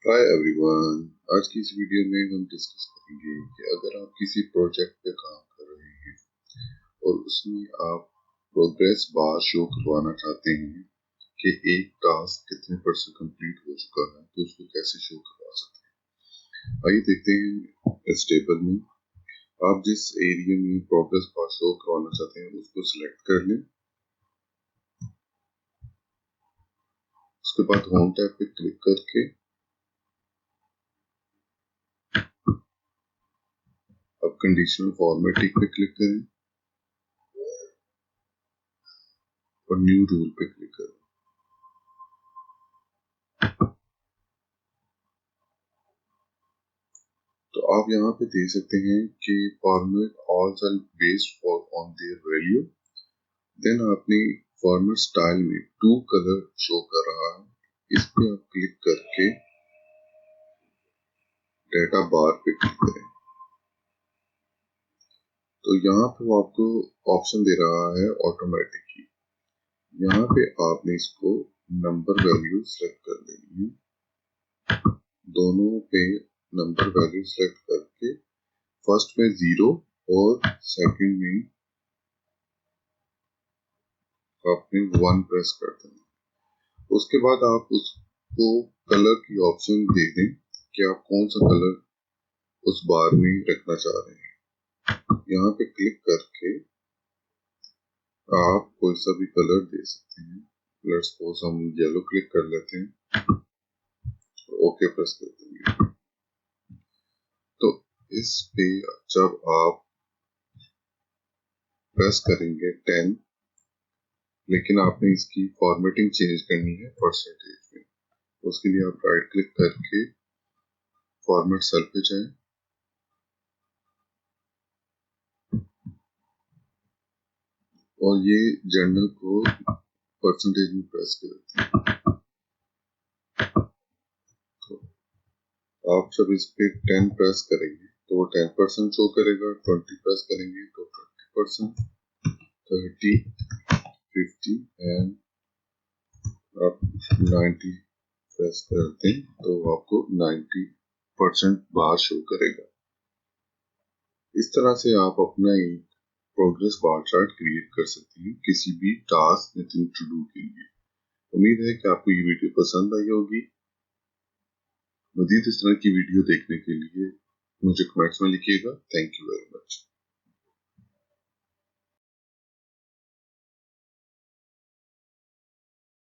Hi everyone. आज की इस वीडियो में हम डिस्कस करेंगे कि अगर आप किसी प्रोजेक्ट पे काम कर रहे हैं और उसमें आप प्रोग्रेस बार शो करवाना चाहते हैं कि एक टास्क कितने परसेंट कंप्लीट हो चुका है, तो उसको कैसे शो करवा सकते हैं। आइए देखते हैं इस टेबल में। आप जिस एरिया में प्रोग्रेस बार शो करवाना चाहते हैं उसको सिलेक्ट कर लें। उसके बाद होम टैब पे क्लिक करके अब कंडीशनल फॉर्मेटिंग पे क्लिक करें और न्यू रूल पे क्लिक करें। तो आप यहाँ पे देख सकते हैं कि format all cell based for on their value. Then आपने फॉर्मेट स्टाइल में टू कलर शो कर रहा है, इस पे आप क्लिक करके डेटा बार पे क्लिक करें। तो यहाँ पे वो आपको ऑप्शन दे रहा है ऑटोमेटिकली। यहाँ पे आपने इसको नंबर वैल्यू सेलेक्ट कर लेनी है। दोनों पे नंबर वैल्यू सेलेक्ट करके फर्स्ट में 0 और सेकंड में आपने 1 प्रेस कर देना। उसके बाद आप उसको कलर की ऑप्शन दे दें कि आप कौन सा कलर उस बार में रखना चाह रहे हैं। यहाँ पे क्लिक करके आप कोई सा भी कलर दे सकते हैं। लेट्स सपोज हम येलो क्लिक कर लेते हैं, ओके प्रेस कर देंगे। तो इस पे जब आप प्रेस करेंगे 10, लेकिन आपने इसकी फॉर्मेटिंग चेंज करनी है परसेंटेज में। उसके लिए आप राइट क्लिक करके फॉर्मेट सेल पे जाएं और ये जर्नल को परसेंटेज में प्रेस करते हैं। तो आप जब इस पे 10 प्रेस करेंगे तो वो 10% शो करेगा, 20 प्रेस करेंगे तो 20%, 30, 50 एंड आप 90 प्रेस कर दें तो आपको 90% बार शो करेगा। इस तरह से आप अपना एक प्रोग्रेस बार चार्ट क्रिएट कर सकते हैं किसी भी टास्क या टू डू के लिए। उम्मीद है कि आपको ये वीडियो पसंद आई होगी। मजीद इस तरह की वीडियो देखने के लिए मुझे कमेंट्स में लिखिएगा। Thank you very much.